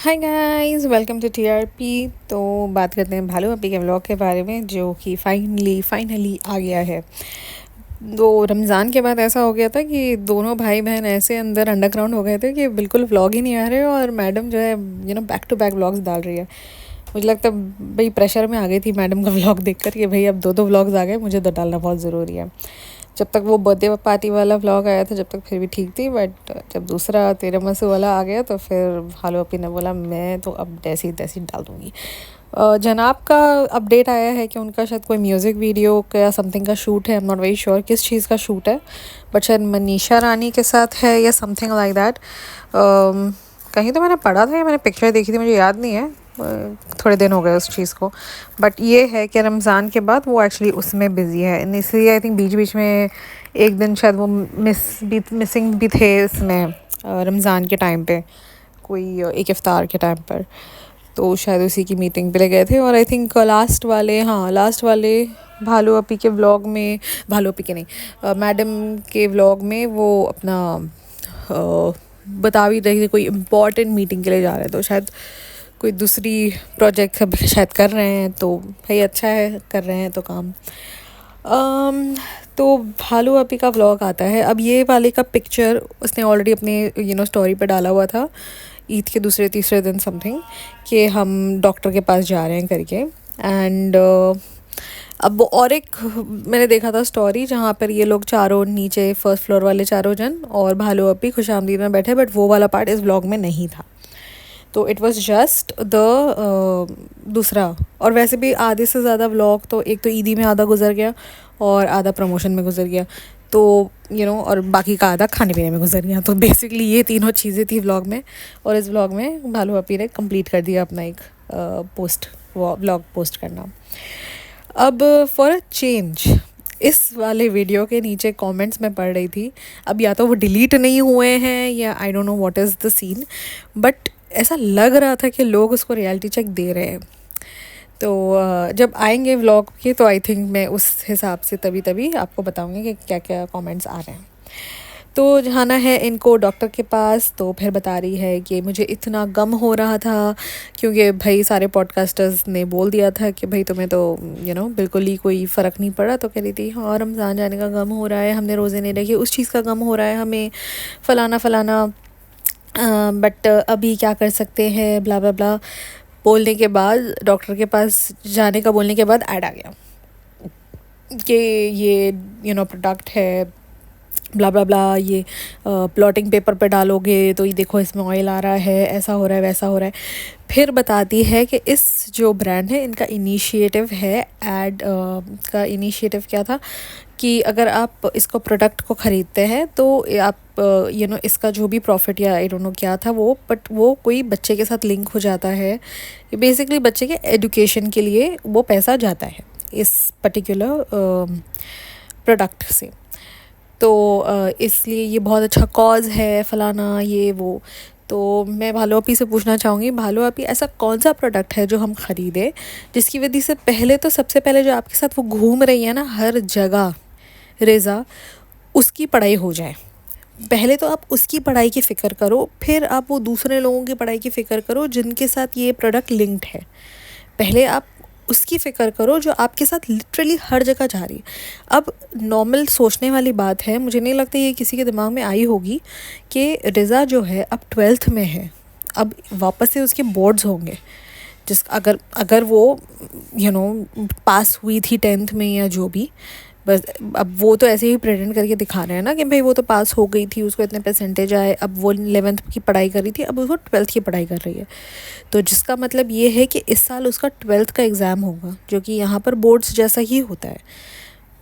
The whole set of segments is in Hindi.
Hi guys, welcome to TRP. तो बात करते हैं भालू अप्पी के व्लॉग के बारे में, जो कि फाइनली आ गया है। तो रमज़ान के बाद ऐसा हो गया था कि दोनों भाई बहन ऐसे अंदर अंडरग्राउंड हो गए थे कि बिल्कुल व्लॉग ही नहीं आ रहे, और मैडम जो है बैक टू बैक व्लॉग्स डाल रही है। मुझे लगता है भाई प्रेशर में आ गई थी मैडम का व्लॉग देखकर कि भाई अब दो व्लॉग्स आ गए, मुझे तो डालना बहुत ज़रूरी है। जब तक वो बर्थडे पार्टी वाला व्लॉग आया था जब तक फिर भी ठीक थी, बट जब दूसरा तेरे मसू वाला आ गया तो फिर भालू अप्पी ने बोला मैं तो अब जैसी तैसी डाल दूँगी। जनाब का अपडेट आया है कि उनका शायद कोई म्यूज़िक वीडियो का या समथिंग का शूट है। आई एम नॉट वेरी श्योर किस चीज़ का शूट है, बट शायद मनीषा रानी के साथ है या समथिंग लाइक दैट। कहीं तो मैंने पढ़ा था या मैंने पिक्चर देखी थी, मुझे याद नहीं है, थोड़े दिन हो गए उस चीज़ को। बट ये है कि रमज़ान के बाद वो एक्चुअली उसमें बिज़ी है, इसलिए आई थिंक बीच बीच में एक दिन शायद वो मिसिंग भी थे इसमें, रमज़ान के टाइम पे, कोई एक इफ्तार के टाइम पर। तो शायद उसी की मीटिंग पे ले गए थे। और आई थिंक लास्ट वाले भालू अप्पी के व्लॉग में, भालू अप्पी के नहीं, मैडम के व्लॉग में वो अपना बता भी रही थी कोई इम्पॉर्टेंट मीटिंग के लिए जा रहे हैं, तो शायद कोई दूसरी प्रोजेक्ट शायद कर रहे हैं। तो भाई अच्छा है, कर रहे हैं तो काम। तो भालू अप्पी का व्लॉग आता है। अब ये वाले का पिक्चर उसने ऑलरेडी अपने स्टोरी पे डाला हुआ था ईद के दूसरे तीसरे दिन समथिंग, कि हम डॉक्टर के पास जा रहे हैं करके। एंड अब वो और एक मैंने देखा था स्टोरी जहाँ पर ये लोग चारों नीचे फर्स्ट फ्लोर वाले चारों जन और भालू अप्पी खुशामदीद में बैठे, बट वो वाला पार्ट इस व्लॉग में नहीं था। तो इट वाज जस्ट द दूसरा। और वैसे भी आधे से ज़्यादा व्लॉग तो एक तो ईदी में आधा गुजर गया और आधा प्रमोशन में गुजर गया, तो और बाकी का आधा खाने पीने में गुजर गया। तो बेसिकली ये तीनों चीज़ें थी व्लॉग में, और इस व्लॉग में भालू अप्पी ने कंप्लीट कर दिया अपना एक व्लॉग पोस्ट करना। अब फॉर अ चेंज इस वाले वीडियो के नीचे कमेंट्स में पढ़ रही थी, अब या तो वो डिलीट नहीं हुए हैं या I don't know what is the scene, but ऐसा लग रहा था कि लोग उसको रियलिटी चेक दे रहे हैं। तो जब आएंगे व्लॉग के तो आई थिंक मैं उस हिसाब से तभी आपको बताऊंगी कि क्या क्या कमेंट्स आ रहे हैं। तो जाना है इनको डॉक्टर के पास, तो फिर बता रही है कि मुझे इतना गम हो रहा था क्योंकि भाई सारे पॉडकास्टर्स ने बोल दिया था कि भाई तुम्हें तो बिल्कुल ही कोई फ़र्क नहीं पड़ा। तो कह रही थी हाँ रमज़ान जाने का गम हो रहा है, हमने रोज़े नहीं रखे उस चीज़ का गम हो रहा है हमें, फ़लाना बट अभी क्या कर सकते हैं, ब्ला ब्ला ब्ला। बोलने के बाद डॉक्टर के पास जाने का बोलने के बाद ऐड आ गया कि ये प्रोडक्ट है, ब्ला ब्ला ब्ला, ये प्लॉटिंग पेपर पे डालोगे तो ये देखो इसमें ऑयल आ रहा है, ऐसा हो रहा है वैसा हो रहा है। फिर बताती है कि इस जो ब्रांड है इनका इनिशिएटिव है, ऐड का इनिशिएटिव क्या था कि अगर आप इसको प्रोडक्ट को ख़रीदते हैं तो आप इसका जो भी प्रॉफिट या आई डोंट नो क्या था वो, बट वो कोई बच्चे के साथ लिंक हो जाता है। बेसिकली बच्चे के एजुकेशन के लिए वो पैसा जाता है इस पर्टिकुलर प्रोडक्ट से। तो इसलिए ये बहुत अच्छा कॉज है, फ़लाना ये वो। तो मैं भालू अप्पी से पूछना चाहूँगी, भालू अप्पी ऐसा कौन सा प्रोडक्ट है जो हम ख़रीदें जिसकी वजह से पहले तो सबसे पहले जो आपके साथ वो घूम रही है ना हर जगह रेज़ा, उसकी पढ़ाई हो जाए। पहले तो आप उसकी पढ़ाई की फ़िक्र करो, फिर आप वो दूसरे लोगों की पढ़ाई की फ़िक्र करो जिनके साथ ये प्रोडक्ट लिंक्ड है। पहले आप उसकी फ़िक्र करो जो आपके साथ लिटरली हर जगह जा रही है। अब नॉर्मल सोचने वाली बात है, मुझे नहीं लगता ये किसी के दिमाग में आई होगी कि रिज़ा जो है अब 12th में है, अब वापस से उसके बोर्ड्स होंगे। अगर वो पास हुई थी 10th में या जो भी, बस अब वो तो ऐसे ही प्रेजेंट करके दिखा रहे हैं ना कि भाई वो तो पास हो गई थी, उसको इतने परसेंटेज आए, अब वो 11th की पढ़ाई कर रही थी, अब वो 12th की पढ़ाई कर रही है। तो जिसका मतलब ये है कि इस साल उसका 12th का एग्ज़ाम होगा, जो कि यहाँ पर बोर्ड्स जैसा ही होता है,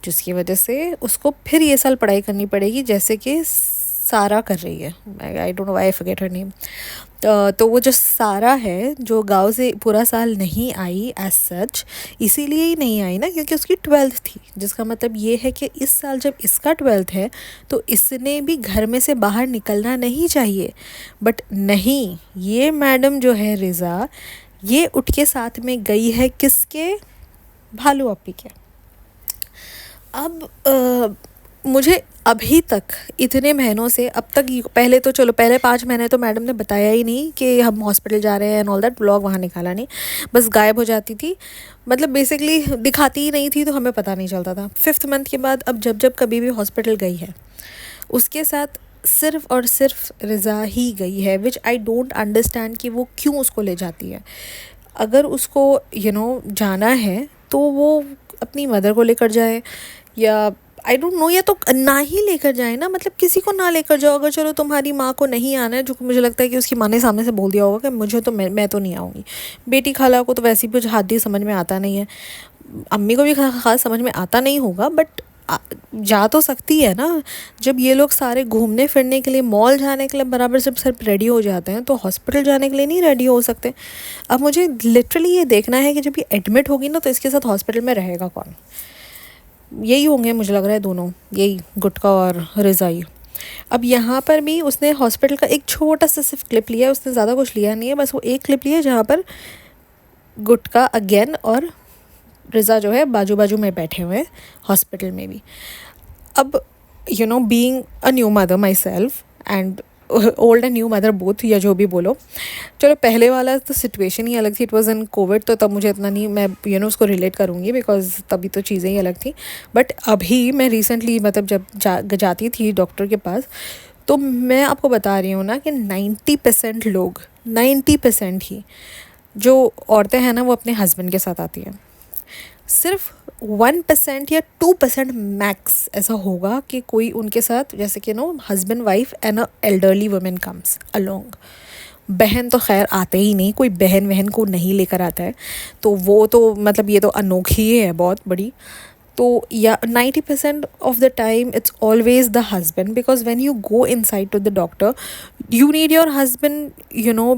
जिसकी वजह से उसको फिर ये साल पढ़ाई करनी पड़ेगी जैसे कि सारा कर रही है। आई don't know I forget her name. तो वो जो सारा है जो गांव से पूरा साल नहीं आई एज सच, इसीलिए ही नहीं आई ना क्योंकि उसकी 12th थी। जिसका मतलब ये है कि इस साल जब इसका 12th है तो इसने भी घर में से बाहर निकलना नहीं चाहिए। बट नहीं, ये मैडम जो है रिज़ा, ये उठ के साथ में गई है किसके, भालू अप्पी के। अब मुझे अभी तक इतने महीनों से अब तक पहले तो चलो पहले 5 महीने तो मैडम ने बताया ही नहीं कि हम हॉस्पिटल जा रहे हैं एंड ऑल दैट, व्लॉग वहाँ निकाला नहीं, बस गायब हो जाती थी, मतलब बेसिकली दिखाती ही नहीं थी तो हमें पता नहीं चलता था। 5th मंथ के बाद अब जब जब कभी भी हॉस्पिटल गई है उसके साथ सिर्फ़ और सिर्फ रिज़ा ही गई है, विच आई डोंट अंडरस्टैंड कि वो क्यों उसको ले जाती है। अगर उसको जाना है तो वो अपनी मदर को लेकर जाए, या आई डोंट नो, या तो ना ही लेकर जाए ना, मतलब किसी को ना लेकर जाओ। अगर चलो तुम्हारी माँ को नहीं आना है, जो कि मुझे लगता है कि उसकी माँ ने सामने से बोल दिया होगा कि मुझे तो मैं तो नहीं आऊँगी। बेटी खाला को तो वैसे भी कुछ हादी समझ में आता नहीं है, अम्मी को भी खास समझ में आता नहीं होगा, बट जा तो सकती है ना। जब ये लोग सारे घूमने फिरने के लिए, मॉल जाने के लिए बराबर जब सिर्फ रेडी हो जाते हैं तो हॉस्पिटल जाने के लिए नहीं रेडी हो सकते। अब मुझे लिटरली ये देखना है कि जब ये एडमिट होगी ना तो इसके साथ हॉस्पिटल में रहेगा कौन। यही होंगे मुझे लग रहा है दोनों, यही गुटका और रिज़ाई। अब यहाँ पर भी उसने हॉस्पिटल का एक छोटा सा सिर्फ क्लिप लिया है, उसने ज़्यादा कुछ लिया नहीं है, बस वो एक क्लिप लिया है जहाँ पर गुटका अगेन और रिज़ा जो है बाजू बाजू में बैठे हुए हैं हॉस्पिटल में भी। अब being a new mother my self and old and new mother both, या जो भी बोलो, चलो पहले वाला तो सिचुएशन ही अलग थी, इट वाज इन कोविड, तो तब मुझे इतना नहीं, मैं उसको रिलेट करूँगी बिकॉज तभी तो चीज़ें ही अलग थी। बट अभी मैं रिसेंटली मतलब जब जाती थी डॉक्टर के पास, तो मैं आपको बता रही हूँ ना कि 90% लोग, 90% ही जो औरतें हैं ना वो अपने हस्बैंड के साथ आती हैं। सिर्फ 1% या 2% मैक्स ऐसा होगा कि कोई उनके साथ, जैसे कि husband wife and a elderly women comes along. बहन तो खैर आते ही नहीं, कोई बहन वहन को नहीं लेकर आता है, तो वो तो मतलब ये तो अनोखी है बहुत बड़ी। तो या 90% of the time it's always the husband, because when you go inside to the doctor you need your husband,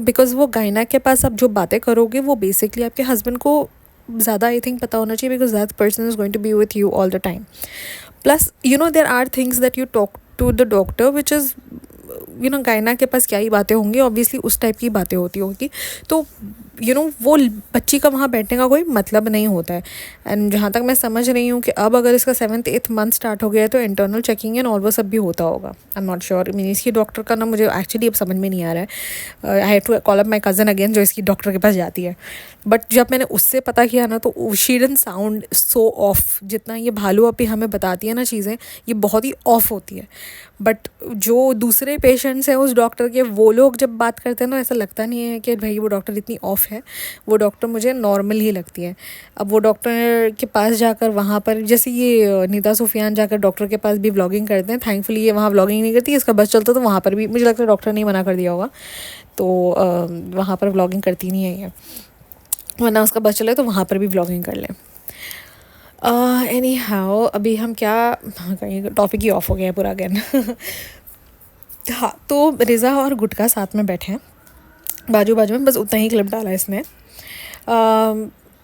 because वो गायना के पास आप जो बातें करोगे वो बेसिकली आपके हस्बैंड को ज़्यादा आई थिंक पता होना चाहिए, because that person is going to be with you all the time. Plus there are things that you talk to the doctor which is gynae के पास क्या ही बातें होंगी, ऑब्वियसली उस टाइप की बातें होती होगी, तो वो बच्ची का वहाँ बैठने का कोई मतलब नहीं होता है। एंड जहाँ तक मैं समझ रही हूँ कि अब अगर इसका 7th 8th मंथ स्टार्ट हो गया है तो इंटरनल चेकिंग एंड ऑल वो सब भी होता होगा। आई एम नॉट श्योर, मीन इसकी डॉक्टर का ना मुझे एक्चुअली अब समझ में नहीं आ रहा है। I have to call up my cousin again जो इसकी डॉक्टर के पास जाती है, बट जब मैंने उससे पता किया ना तो she didn't sound so of, जितना ये भालू अपी हमें बताती है ना चीज़ें, ये बहुत ही ऑफ होती है। बट जो दूसरे पेशेंट्स हैं उस डॉक्टर के, वो लोग जब बात करते हैं ना ऐसा लगता नहीं है कि भाई वो डॉक्टर इतनी ऑफ है, वो डॉक्टर मुझे नॉर्मल ही लगती है। अब वो डॉक्टर के पास जाकर वहाँ पर, जैसे ये निदा सुफियान जाकर डॉक्टर के पास भी व्लॉगिंग करते हैं, थैंकफुली ये वहाँ व्लॉगिंग नहीं करती, इसका बस चलता तो वहाँ पर भी मुझे लगता है डॉक्टर ने मना कर दिया होगा, तो वहाँ पर व्लॉगिंग करती नहीं है ये, वरना उसका बस चले तो वहाँ पर भी व्लॉगिंग कर लें। एनी हाउ अभी हम क्या, कहीं टॉपिक ही ऑफ हो गया है पूरा अगेन। हाँ, तो रिज़ा और गुटका साथ में बैठे हैं बाजू बाजू में, बस उतना ही क्लिप डाला इसने,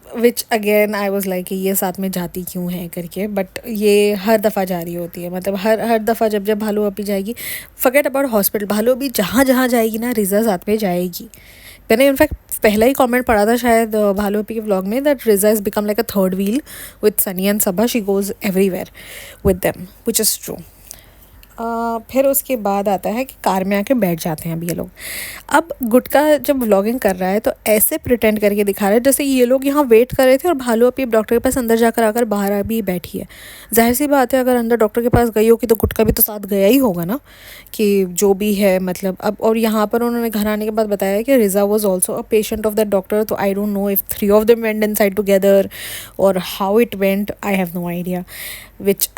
which again I was like ये साथ में जाती क्यों है करके, बट ये हर दफ़ा जा रही होती है, मतलब हर दफ़ा जब जब भालू अपी जाएगी, फॉरगेट अबाउट हॉस्पिटल, भालू अभी जहाँ जहाँ जाएगी ना रिज़ा साथ में जाएगी। मैंने इनफैक्ट पहला ही कमेंट पढ़ा था शायद भालू अपी के व्लॉग में, that Riza is become like a third wheel with Sunny and Saba, she goes everywhere with them, which is true. फिर उसके बाद आता है कि कार में आके बैठ जाते हैं अब ये लोग। अब गुटका जब व्लॉगिंग कर रहा है तो ऐसे प्रिटेंड करके दिखा रहा है जैसे ये लोग यहाँ वेट कर रहे थे और भालू अपनी डॉक्टर के पास अंदर जाकर आकर बाहर अभी बैठी है। जाहिर सी बात है अगर अंदर डॉक्टर के पास गई होगी तो गुटका भी तो साथ गया ही होगा ना, कि जो भी है मतलब। अब और यहाँ पर उन्होंने घर आने के बाद बताया कि Riza was also a patient of that doctor, तो I don't know if 3 of them went inside together और how it went, I have no idea. Which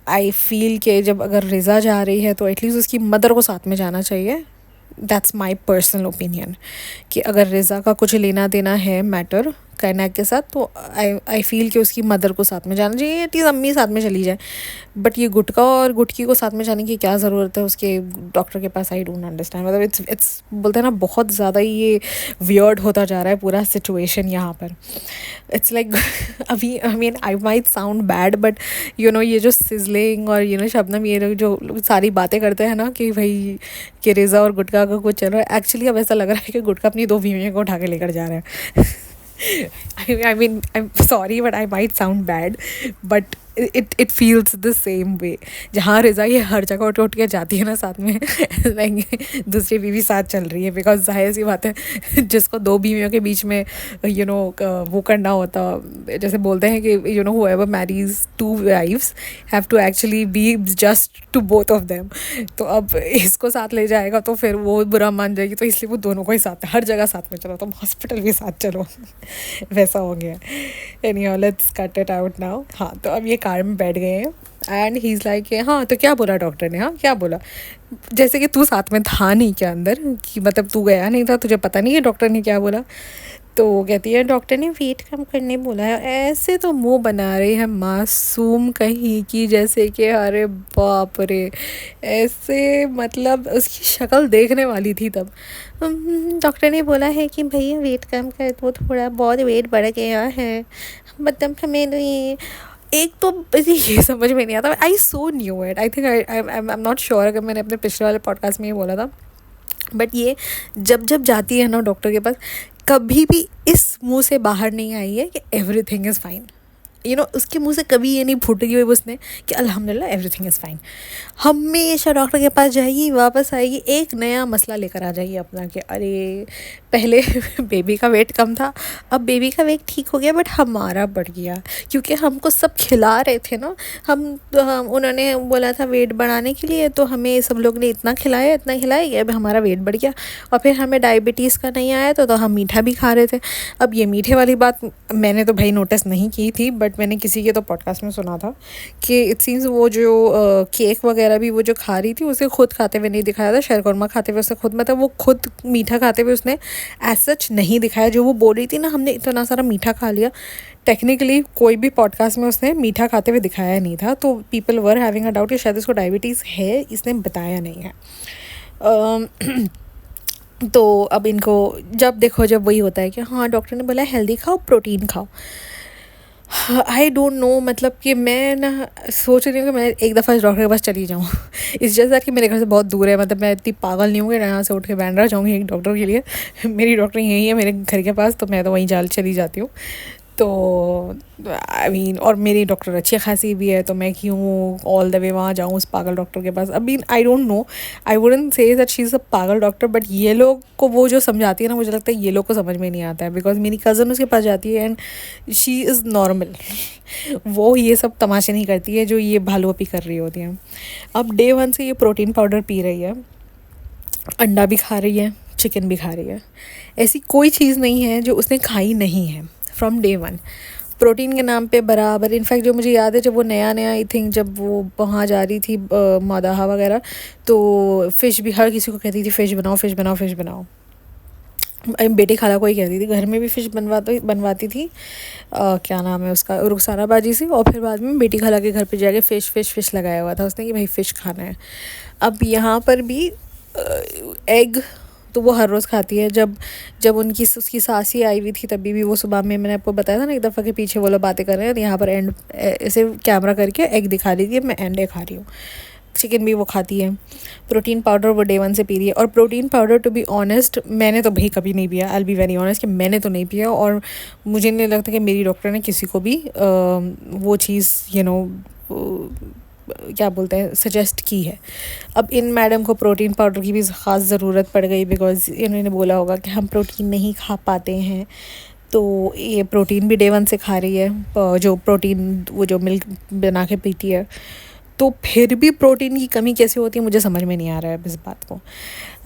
I feel कि जब अगर रिज़ा जा रही है तो एटलीस्ट उसकी मदर को साथ में जाना चाहिए। दैट्स माई पर्सनल ओपिनियन, कि अगर रिज़ा का कुछ लेना देना है मैटर कैनाक के साथ तो आई फील कि उसकी मदर को साथ में जाना चाहिए, एटलीस्ट अम्मी साथ में चली जाए। बट ये गुटका और गुटकी को साथ में जाने की क्या ज़रूरत है उसके डॉक्टर के पास, आई डोंट अंडरस्टैंड। मतलब इट्स बोलते हैं ना बहुत ज़्यादा ये वियर्ड होता जा रहा है पूरा सिचुएशन यहाँ पर। इट्स लाइक अभी I mean I might sound bad but ये जो सिजलिंग और शबनम ये जो सारी बातें करते हैं ना कि भाई कि रिज़ा और गुटका का कुछ चल रहा है, एक्चुअली अब ऐसा लग रहा है कि गुटका अपनी 2 बीवियों को उठा के लेकर जा रहा है। I mean, I'm sorry, but I might sound bad, but it feels the same way. जहाँ रिज़ा ये हर जगह उठ उठ के जाती है ना साथ में लाइक दूसरी बीवी साथ चल रही है, बिकॉज जाहिर सी बात है जिसको दो बीवियों के बीच में वो करना होता, जैसे बोलते हैं कि whoever marries two wives have to actually be just to both of them। तो अब इसको साथ ले जाएगा तो फिर वो बुरा मान जाएगी, तो इसलिए वो दोनों को ही साथ, हर जगह साथ में चलो, तुम हॉस्पिटल भी साथ चलो वैसा हो गया। Anyhow let's cut it out now. हाँ, तो अब ये कार में बैठ गए हैं एंड ही इज़ लाइक हाँ तो क्या बोला डॉक्टर ने, हाँ क्या बोला, जैसे कि तू साथ में था नहीं क्या अंदर, कि मतलब तू गया नहीं था, तुझे पता नहीं है डॉक्टर ने क्या बोला। तो वो कहती है डॉक्टर ने वेट कम करने बोला है। ऐसे तो मुंह बना रही है मासूम कहीं की, जैसे कि अरे बाप रे, ऐसे मतलब उसकी शक्ल देखने वाली थी तब। डॉक्टर ने बोला है कि भैया वेट कम कर, तो थोड़ा बहुत वेट बढ़ गया है, मतलब हमें तो ये एक तो ये समझ में नहीं आता। I so knew it, I think I am not sure अगर मैंने अपने पिछले वाले पॉडकास्ट में ये बोला था, बट ये जब जब जाती है ना डॉक्टर के पास, कभी भी इस मुंह से बाहर नहीं आई है कि एवरीथिंग इज़ फाइन। उसके मुंह से कभी ये नहीं फूटी हुई उसने कि अल्हम्दुलिल्लाह एवरीथिंग इज़ फाइन। हमेशा डॉक्टर के पास जाएगी, वापस आएगी, एक नया मसला लेकर आ जाएगी अपना कि अरे पहले बेबी का वेट कम था, अब बेबी का वेट ठीक हो गया, बट हमारा बढ़ गया क्योंकि हमको सब खिला रहे थे ना। हम उन्होंने बोला था वेट बढ़ाने के लिए, तो हमें सब लोग ने इतना खिलाया कि अब हमारा वेट बढ़ गया। और फिर हमें डायबिटीज़ का नहीं आया तो हम मीठा भी खा रहे थे। अब ये मीठे वाली बात मैंने तो भाई नोटिस नहीं की थी, बट मैंने किसी के तो पॉडकास्ट में सुना था कि इट सीम्स वो जो केक वगैरह भी वो जो खा रही थी उसे खुद खाते हुए नहीं दिखाया था, शरकुरमा खाते हुए उसे खुद, मतलब वो खुद मीठा खाते हुए उसने एज सच नहीं दिखाया। जो वो बोल रही थी ना हमने इतना सारा मीठा खा लिया, टेक्निकली कोई भी पॉडकास्ट में उसने मीठा खाते हुए दिखाया नहीं था। तो people were having a doubt कि शायद इसको डायबिटीज़ है, इसने बताया नहीं है। तो अब इनको जब देखो जब वही होता है कि हाँ डॉक्टर ने बोला हेल्दी खाओ, प्रोटीन खाओ। आई डोंट नो, मतलब कि मैं ना सोच रही हूँ कि मैं एक दफ़ा इस डॉक्टर के पास चली जाऊँ इस जैसा कि मेरे घर से बहुत दूर है, मतलब मैं इतनी पागल नहीं हूँ कि यहाँ से उठ के बैंड्रा जाऊँगी एक डॉक्टर के लिए मेरी डॉक्टर यही है मेरे घर के पास, तो मैं तो वहीं चली जाती हूँ। तो आई मीन और मेरी डॉक्टर अच्छी खासी भी है, तो मैं क्यों ऑल द वे वहाँ जाऊँ उस पागल डॉक्टर के पास। I I don't know, I wouldn't say that she is a पागल डॉक्टर, बट ये लोग को वो जो समझाती है ना, मुझे लगता है ये लोग को समझ में नहीं आता है। बिकॉज मेरी कज़न उसके पास जाती है एंड शी इज़ नॉर्मल वो ये सब तमाशे नहीं करती है जो ये भालूपी कर रही होती हैं। अब डे 1 से ये प्रोटीन पाउडर पी रही है, अंडा भी खा रही है, चिकन भी खा रही है, ऐसी कोई चीज़ नहीं है जो उसने खाई नहीं है फ्रॉम डे 1। प्रोटीन के नाम पे बराबर, इनफैक्ट जो मुझे याद है जब वो नया आई थिंक जब वो वहाँ जा रही थी मादाहा वगैरह, तो फ़िश भी हर किसी को कहती थी फ़िश बनाओ फ़िश बनाओ फ़िश बनाओ। बेटी खाला को ही कहती थी, घर में भी फ़िश बनवाती थी, क्या नाम है उसका, रुखसाना बाजी से। और फिर बाद में बेटी खाला के घर पे जाके फ़िश फ़िश फ़िश लगाया हुआ था उसने कि भाई फ़िश खाना है। अब यहाँ पर भी एग तो वो हर रोज़ खाती है। जब जब उसकी सासी आई हुई थी तभी भी वो सुबह में मैंने आपको बताया था ना एक दफ़ा के पीछे वो लोग बातें कर रहे हैं, यहाँ पर एंड ऐसे कैमरा करके एग दिखा रही थी, मैं एंड एग खा रही हूँ। चिकन भी वो खाती है। प्रोटीन पाउडर वो डे 1 से पी रही है। और protein powder to be honest मैंने तो भाई कभी नहीं पिया, आई बी वेरी ऑनेस्ट कि मैंने तो नहीं पिया, और मुझे नहीं लगता कि मेरी डॉक्टर ने किसी को भी वो चीज़ क्या बोलते हैं सजेस्ट की है। अब इन मैडम को प्रोटीन पाउडर की भी ख़ास ज़रूरत पड़ गई, बिकॉज़ इन्होंने बोला होगा कि हम प्रोटीन नहीं खा पाते हैं, तो ये प्रोटीन भी डे 1 से खा रही है, जो प्रोटीन वो जो मिल्क बना के पीती है। तो फिर भी प्रोटीन की कमी कैसे होती है मुझे समझ में नहीं आ रहा है इस बात को।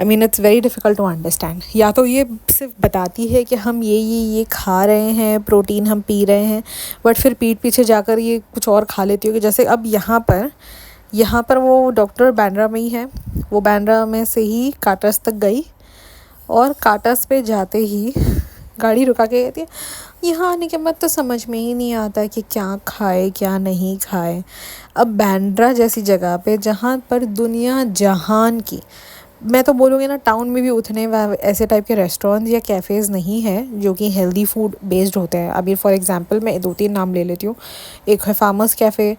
I mean it's very difficult to understand. या तो ये सिर्फ बताती है कि हम ये खा रहे हैं, प्रोटीन हम पी रहे हैं, बट फिर पीठ पीछे जाकर ये कुछ और खा लेती होगी। जैसे अब यहाँ पर वो डॉक्टर बैंड्रा में ही है, वो बैंड्रा में से ही काटर्स तक गई, और काटर्स पे जाते ही गाड़ी रुका के कहती है यहाँ आने के बाद तो समझ में ही नहीं आता कि क्या खाए क्या नहीं खाए। अब बैंड्रा जैसी जगह पे जहाँ पर दुनिया जहान की, मैं तो बोलूँगी ना टाउन में भी उतने ऐसे टाइप के रेस्टोरेंट्स या कैफ़ेज़ नहीं है जो कि हेल्दी फूड बेस्ड होते हैं। अभी फॉर एग्जांपल मैं 2-3 नाम ले लेती हूँ, एक है फार्मर्स कैफ़े,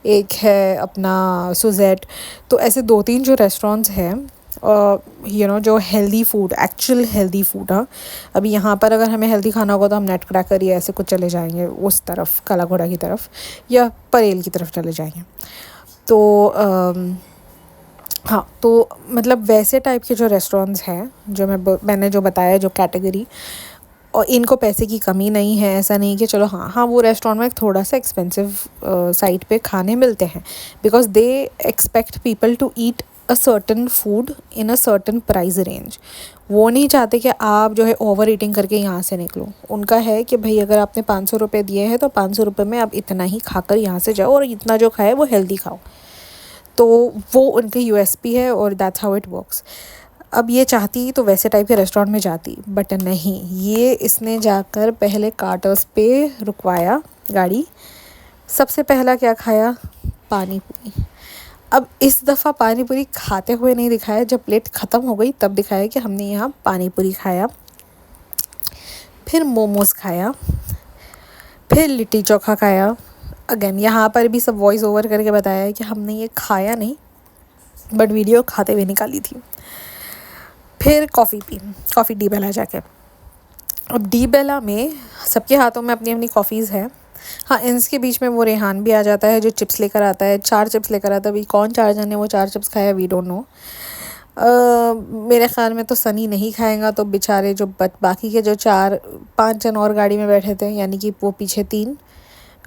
एक है अपना सुजेट, तो ऐसे 2-3 जो रेस्टोरेंट्स हैं जो healthy food, actual healthy food. हाँ, अभी यहाँ पर अगर हमें हेल्दी खाना होगा तो हम नेट क्रैकर या ऐसे कुछ चले जाएंगे उस तरफ, काला घोड़ा की तरफ या परेल की तरफ चले जाएंगे। तो हाँ, तो मतलब वैसे टाइप के जो रेस्टोरेंट्स हैं, जो मैंने जो बताया जो कैटेगरी, और इनको पैसे की कमी नहीं है। ऐसा नहीं कि चलो हाँ वो रेस्टोरेंट में थोड़ा सा एक्सपेंसिव साइड पे खाने मिलते हैं, because they expect people to eat a certain food in a certain price range. वो नहीं चाहते कि आप जो है ओवर ईटिंग करके यहाँ से निकलो। उनका है कि भाई अगर आपने 500 रुपये दिए हैं तो 500 रुपये में आप इतना ही खाकर यहाँ से जाओ, और इतना जो खाए वो हेल्दी खाओ। तो वो उनके यूएसपी है, और दैट्स हाउ इट वर्क्स। अब ये चाहती तो वैसे टाइप के रेस्टोरेंट में जाती, बट नहीं, ये इसने जाकर पहले कार्टर्स पे रुकवाया गाड़ी। सबसे पहला क्या खाया? पानी पूरी। अब इस दफ़ा पानी पूरी खाते हुए नहीं दिखाया, जब प्लेट ख़त्म हो गई तब दिखाया कि हमने यहाँ पानी पूरी खाया, फिर मोमोज़ खाया, फिर लिट्टी चोखा खाया। अगेन यहाँ पर भी सब वॉइस ओवर करके बताया है कि हमने ये खाया नहीं, बट वीडियो खाते हुए निकाली थी। फिर कॉफ़ी पी, कॉफ़ी डी बेला जाके। अब डी बेला में सबके हाथों में अपनी अपनी कॉफ़ीज़ है। हाँ, इसके बीच में वो रेहान भी आ जाता है जो चिप्स लेकर आता है, 4 चिप्स लेकर आता है। अभी कौन 4 जन है वो 4 चिप्स खाया, वी डोंट नो। मेरे ख़्याल में तो सनी नहीं खाएगा, तो बेचारे जो बाकी के जो 4-5 जन और गाड़ी में बैठे थे, यानी कि वो पीछे 3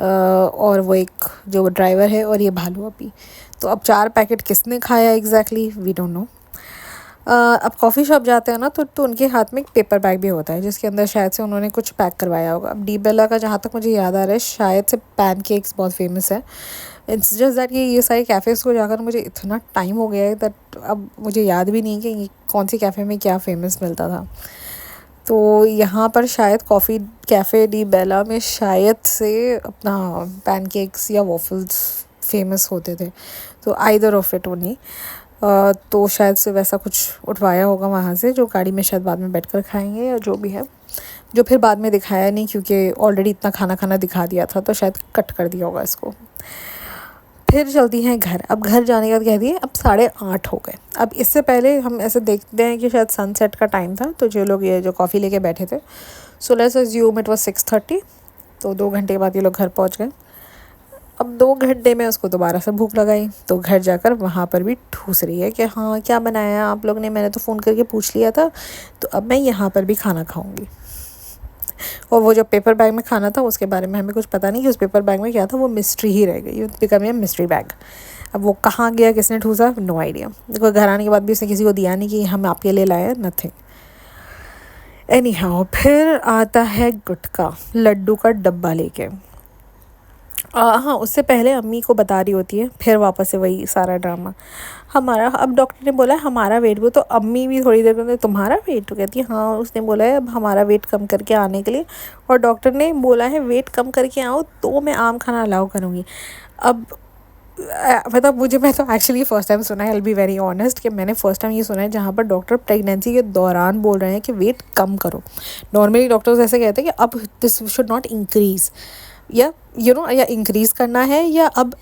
और वो एक जो ड्राइवर है और ये भालू अभी। तो अब 4 पैकेट किसने खाया एग्जैक्टली, वी डोंट नो। अब कॉफ़ी शॉप जाते हैं ना तो उनके हाथ में एक पेपर बैग भी होता है जिसके अंदर शायद से उन्होंने कुछ पैक करवाया होगा। अब डी बेला का जहाँ तक मुझे याद आ रहा है, शायद से पैनकेक्स बहुत फेमस है। इट्स जस्ट दैट ये सारे कैफ़ेज़ को जाकर मुझे इतना टाइम हो गया है दैट अब मुझे याद भी नहीं कि कौन सी कैफ़े में क्या फ़ेमस मिलता था। तो यहाँ पर शायद कॉफ़ी कैफ़े डी बेला में शायद से अपना पैनकेक्स या वॉफल्स फेमस होते थे, तो आइदर ऑफ इट ओनली। तो शायद से वैसा कुछ उठवाया होगा वहाँ से, जो गाड़ी में शायद बाद में बैठकर खाएंगे या जो भी है, जो फिर बाद में दिखाया नहीं क्योंकि ऑलरेडी इतना खाना दिखा दिया था, तो शायद कट कर दिया होगा इसको। फिर चलती हैं घर। अब घर जाने का कह दिए, अब 8:30 हो गए। अब इससे पहले हम ऐसे देखते हैं कि शायद सनसेट का टाइम था, तो जो लोग ये जो कॉफ़ी लेके बैठे थे, so let's assume it was 6:30, तो 2 घंटे के बाद ये लोग घर पहुंच गए। अब 2 घंटे में उसको दोबारा से भूख लगाई, तो घर जाकर वहाँ पर भी ठूस रही है कि हाँ क्या बनाया आप लोग ने, मैंने तो फ़ोन करके पूछ लिया था, तो अब मैं यहाँ पर भी खाना खाऊंगी। और वो जो पेपर बैग में खाना था उसके बारे में हमें कुछ पता नहीं कि उस पेपर बैग में क्या था, वो मिस्ट्री ही रह गई, बिकम ए मिस्ट्री बैग। अब वो कहाँ गया, किसने ठूसा, नो आइडिया। देखो घर आने के बाद भी उसने किसी को दिया नहीं कि हम आपके लिए लाए, नथिंग। एनी हाउ, फिर आता है गुटखा, लड्डू का डब्बा लेके। हाँ, उससे पहले अम्मी को बता रही होती है, फिर वापस से वही सारा ड्रामा। हमारा, अब डॉक्टर ने बोला है हमारा वेट भी, तो अम्मी भी थोड़ी देर में तुम्हारा वेट, तो कहती है हाँ, उसने बोला है अब हमारा वेट कम करके आने के लिए, और डॉक्टर ने बोला है वेट कम करके आओ तो मैं आम खाना अलाउ करूँगी। अब मतलब मैं तो एक्चुअली फ़र्स्ट टाइम सुना है, I will be very honest, कि मैंने फ़र्स्ट टाइम ये सुना है जहाँ पर डॉक्टर प्रेगनेंसी के दौरान बोल रहे हैं कि वेट कम करो। नॉर्मली डॉक्टर्स ऐसे कहते हैं कि अब दिस शुड नॉट इंक्रीज़, या या इंक्रीज़ करना है या अब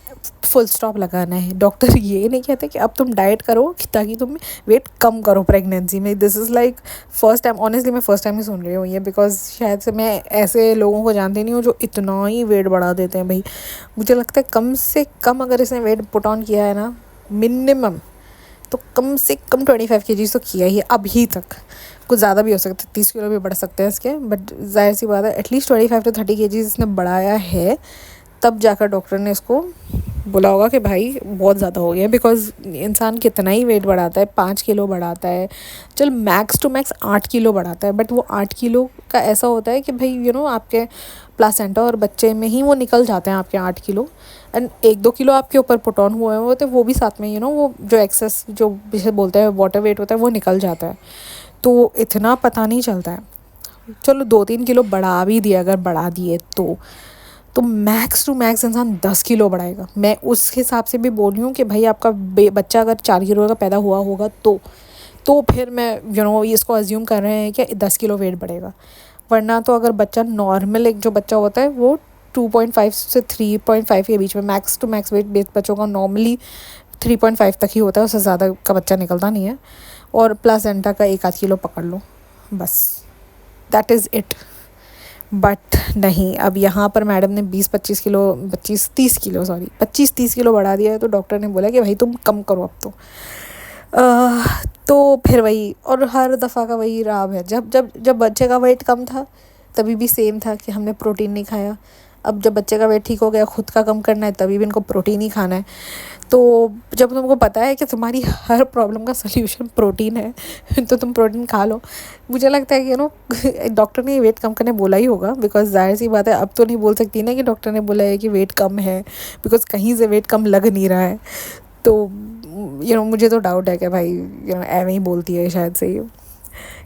फुल स्टॉप लगाना है। डॉक्टर ये नहीं कहते कि अब तुम डाइट करो ताकि तुम वेट कम करो प्रेगनेंसी में। This is like first time, honestly मैं फ़र्स्ट टाइम ही सुन रही हूँ ये, बिकॉज शायद से मैं ऐसे लोगों को जानती नहीं हूँ जो इतना ही वेट बढ़ा देते हैं। भाई मुझे लगता है कम से कम अगर इसने वेट पुट ऑन किया है ना, मिनिमम, तो कम से कम 25 kg तो किया ही अभी तक। कुछ ज़्यादा भी हो सकता है, 30 किलो भी बढ़ सकते हैं इसके, बट जाहिर सी बात है एटलीस्ट 25 to 30 kg इसने बढ़ाया है, तब जाकर डॉक्टर ने इसको बोला होगा कि भाई बहुत ज़्यादा हो गया। बिकॉज इंसान कितना ही वेट बढ़ाता है, 5 किलो बढ़ाता है, चल मैक्स टू मैक्स 8 किलो बढ़ाता है, बट वो 8 किलो का ऐसा होता है कि भाई आपके प्लासेंटा और बच्चे में ही वो निकल जाते हैं आपके 8 किलो, एंड 1-2 किलो आपके ऊपर पुट ऑन हुए होते हैं, वो भी साथ में वो जो एक्सेस जो जिसे बोलते हैं वाटर वेट होता है वो निकल जाता है, तो इतना पता नहीं चलता है। चलो 2-3 किलो बढ़ा भी दिया, अगर बढ़ा दिए तो मैक्स टू मैक्स इंसान 10 किलो बढ़ाएगा। मैं उस हिसाब से भी बोल रही हूँ कि भाई आपका बच्चा अगर 4 किलो का पैदा हुआ होगा तो फिर मैं इसको अज्यूम कर रहे हैं कि 10 किलो वेट बढ़ेगा। वरना तो अगर बच्चा नॉर्मल, एक जो बच्चा होता है वो 2.5 से 3.5 के बीच में, मैक्स टू मैक्स वेट बच्चों का नॉर्मली 3.5 तक ही होता है, उससे ज़्यादा का बच्चा निकलता नहीं है। और प्लासेंटा का 1-8 किलो पकड़ लो, बस दैट इज़ इट। बट नहीं, अब यहाँ पर मैडम ने 25-30 किलो बढ़ा दिया है, तो डॉक्टर ने बोला कि भाई तुम कम करो अब तो। तो फिर वही, और हर दफ़ा का वही राब है। जब जब जब बच्चे का वेट कम था तभी भी सेम था कि हमने प्रोटीन नहीं खाया। अब जब बच्चे का वेट ठीक हो गया, खुद का कम करना है, तभी भी इनको प्रोटीन ही खाना है। तो जब तुमको पता है कि तुम्हारी हर प्रॉब्लम का सल्यूशन प्रोटीन है तो तुम प्रोटीन खा लो। मुझे लगता है कि डॉक्टर ने वेट कम करने बोला ही होगा, बिकॉज ज़ाहिर सी बात है, अब तो नहीं बोल सकती ना कि डॉक्टर ने बोला है कि वेट कम है, बिकॉज कहीं से वेट कम लग नहीं रहा है। तो मुझे तो डाउट है कि भाई एवं ही बोलती है शायद से ही,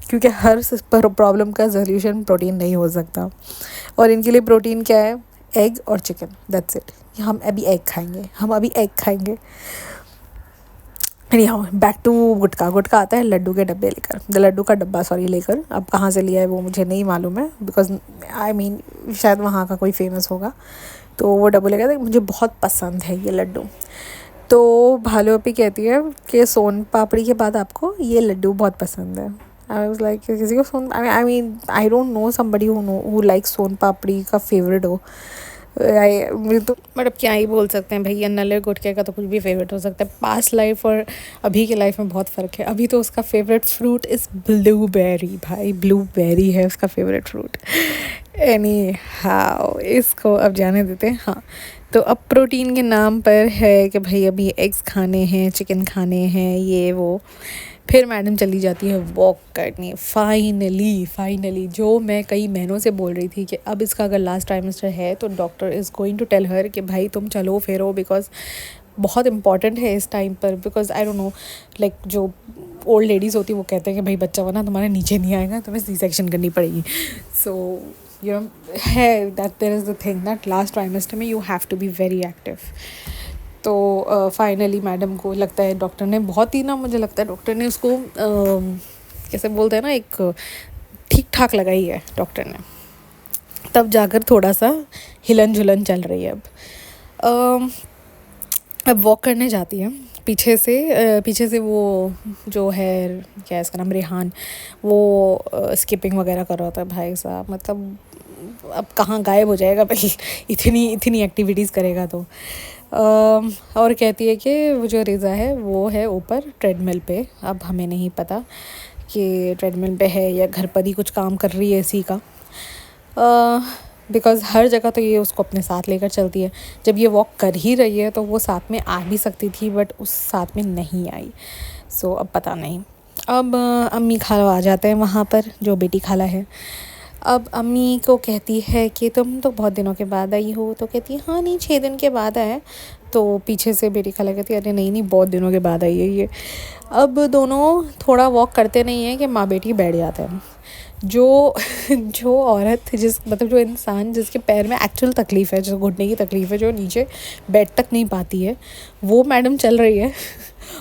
क्योंकि हर प्रॉब्लम का सल्यूशन प्रोटीन नहीं हो सकता। और इनके लिए प्रोटीन क्या है? एग और चिकन, दैट्स इट। हम अभी एग खाएंगे। एनी हाउ, बैक टू गुटका आता है लड्डू के डब्बे लेकर, लड्डू का डब्बा लेकर। अब कहाँ से लिया है वो मुझे नहीं मालूम है, बिकॉज शायद वहाँ का कोई फेमस होगा। तो वो डब्बू लेकर, मुझे बहुत पसंद है ये लड्डू। तो भालू अपी कहती है कि सोन पापड़ी के बाद आपको ये लड्डू बहुत पसंद है। आई वाज लाइक, किसी को I don't know somebody who like son papdi का फेवरेट हो। मुझे तो मतलब क्या ही बोल सकते हैं भैया, नले गुटके का तो कुछ भी फेवरेट हो सकता है। पास्ट लाइफ और अभी के लाइफ में बहुत फ़र्क है। अभी तो उसका फेवरेट फ्रूट इज़ ब्लूबेरी, भाई ब्लूबेरी है उसका फेवरेट फ्रूट। एनी हाउ, इसको अब जाने देते हैं। हाँ, तो अब प्रोटीन के नाम पर है कि भाई अभी एग्स खाने हैं, चिकन खाने हैं, ये वो। फिर मैडम चली जाती है वॉक करने। फाइनली जो मैं कई महीनों से बोल रही थी कि अब इसका अगर लास्ट ट्राइमेस्टर है तो doctor is going to tell her कि भाई तुम चलो फिरो, बिकॉज बहुत इंपॉर्टेंट है इस टाइम पर। Because I don't no, like जो ओल्ड लेडीज़ होती है वो कहते हैं कि भाई बच्चा बना तुम्हारे नीचे नहीं आएगा, तुम्हें सी सेक्शन करनी पड़ेगी। सो है that there is the thing that last trimester में you have to be very active. तो फाइनली मैडम को लगता है, डॉक्टर ने बहुत ही मुझे लगता है डॉक्टर ने उसको कैसे बोलते हैं ना, एक ठीक ठाक लगाई है डॉक्टर ने, तब जाकर थोड़ा सा हिलन झुलन चल रही है। अब वॉक करने जाती है पीछे से वो जो है, क्या है इसका नाम, रेहान, वो स्किपिंग वगैरह कर रहा था। भाई साहब, मतलब अब कहाँ गायब हो जाएगा भाई, इतनी एक्टिविटीज़ करेगा तो। और कहती है कि वो जो रिज़ा है वो है ऊपर ट्रेडमिल पे। अब हमें नहीं पता कि ट्रेडमिल पे है या घर पर ही कुछ काम कर रही है इसी का, बिकॉज़ हर जगह तो ये उसको अपने साथ लेकर चलती है। जब ये वॉक कर ही रही है तो वो साथ में आ भी सकती थी, बट उस साथ में नहीं आई। सो अब पता नहीं। अब अम्मी खाला आ जाते हैं वहाँ पर, जो बेटी खाला है। अब अम्मी को कहती है कि तुम तो बहुत दिनों के बाद आई हो। तो कहती है हाँ नहीं, 6 दिन के बाद आए। तो पीछे से बेटी खाला कहती है अरे नहीं बहुत दिनों के बाद आई है ये। अब दोनों थोड़ा वॉक करते नहीं हैं कि माँ बेटी बैठ जाते हैं। जो औरत जो इंसान जिसके पैर में एक्चुअल तकलीफ़ है, जो घुटने की तकलीफ़ है, जो नीचे बैठ तक नहीं पाती है, वो मैडम चल रही है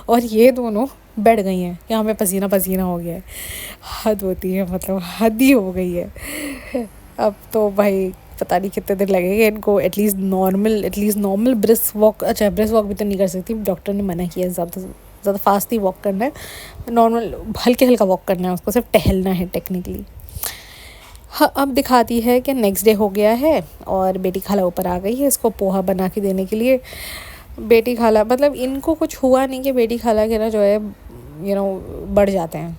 और ये दोनों बैठ गई हैं कि हमें पसीना पसीना हो गया है। हद होती है, मतलब हद ही हो गई है। अब तो भाई पता नहीं कितने दिन लगेंगे इनको एटलीस्ट नॉर्मल ब्रिस्क वॉक। अच्छा, ब्रिस्क वॉक भी तो नहीं कर सकती, डॉक्टर ने मना किया ज़्यादा फास्ट ही वॉक करना है, नॉर्मल हल्का वॉक करना है, उसको सिर्फ टहलना है टेक्निकली। हाँ, अब दिखाती है कि नेक्स्ट डे हो गया है और बेटी खाला ऊपर आ गई है इसको पोहा बना के देने के लिए। बेटी खाला, मतलब इनको कुछ हुआ नहीं कि बेटी खाला के जो है बढ़ जाते हैं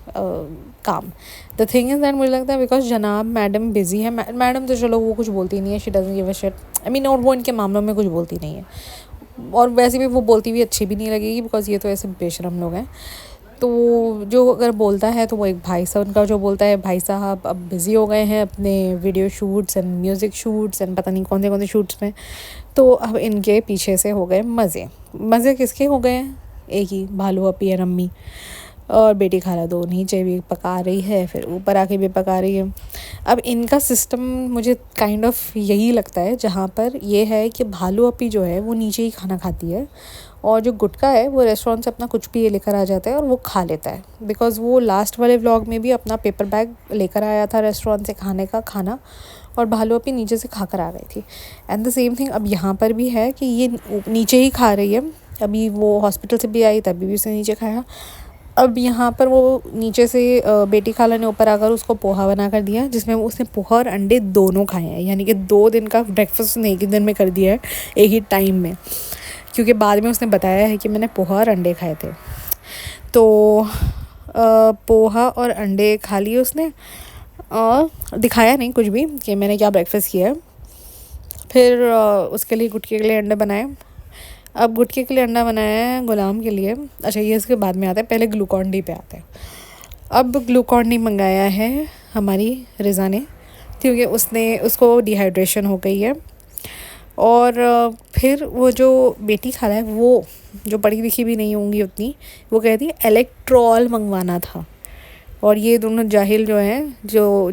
काम। द थिंग इज़ दैट मुझे लगता है बिकॉज जनाब मैडम बिज़ी है। मैडम तो चलो वो कुछ बोलती नहीं है, she doesn't give a shit. I mean, और वो इनके मामलों में कुछ बोलती नहीं है, और वैसे भी वो बोलती भी अच्छी भी नहीं लगेगी, बिकॉज ये तो ऐसे बेशरम लोग हैं। तो जो अगर बोलता है तो वो एक भाई साहब, उनका जो बोलता है भाई साहब अब बिज़ी हो गए हैं अपने video shoots and music shoots and पता नहीं कौन से शूट्स में। तो अब इनके पीछे से हो गए मज़े किसके हो गए हैं? एक ही, भालू अपी और अम्मी और बेटी खाला दो नीचे भी पका रही है, फिर ऊपर आके भी पका रही है। अब इनका सिस्टम मुझे काइंड ऑफ यही लगता है, जहाँ पर ये है कि भालू अपी जो है वो नीचे ही खाना खाती है, और जो गुटका है वो रेस्टोरेंट से अपना कुछ भी ये लेकर आ जाता है और वो खा लेता है। बिकॉज़ वो लास्ट वाले व्लॉग में भी अपना पेपर बैग लेकर आया था रेस्टोरेंट से खाना, और भालू अपी नीचे से खाकर आ गई थी। एंड द सेम थिंग अब यहाँ पर भी है कि ये नीचे ही खा रही है। अभी वो हॉस्पिटल से भी आई तभी भी उसने नीचे खाया। अब यहाँ पर वो नीचे से बेटी खाला ने ऊपर आकर उसको पोहा बना कर दिया, जिसमें उसने पोहा और अंडे दोनों खाए हैं, यानी कि 2 दिन का ब्रेकफास्ट उसने एक ही दिन में कर दिया है, एक ही टाइम में, क्योंकि बाद में उसने बताया है कि मैंने पोहा और अंडे खाए थे। तो पोहा और अंडे खा लिए उसने, और दिखाया नहीं कुछ भी कि मैंने क्या ब्रेकफास्ट किया है। फिर उसके लिए गुटके के लिए अंडे बनाए। अब गुटके के लिए अंडा बनाया है गुलाम के लिए। अच्छा, ये इसके बाद में आता है, पहले ग्लूकॉन डी पे आते हैं। अब ग्लूकॉन डी मंगाया है हमारी रिज़ा ने, क्योंकि उसको डिहाइड्रेशन हो गई है। और फिर वो जो बेटी खाला है, वो जो पढ़ी लिखी भी नहीं होंगी उतनी, वो कहती है इलेक्ट्रॉल मंगवाना था। और ये दोनों जाहिल जो हैं,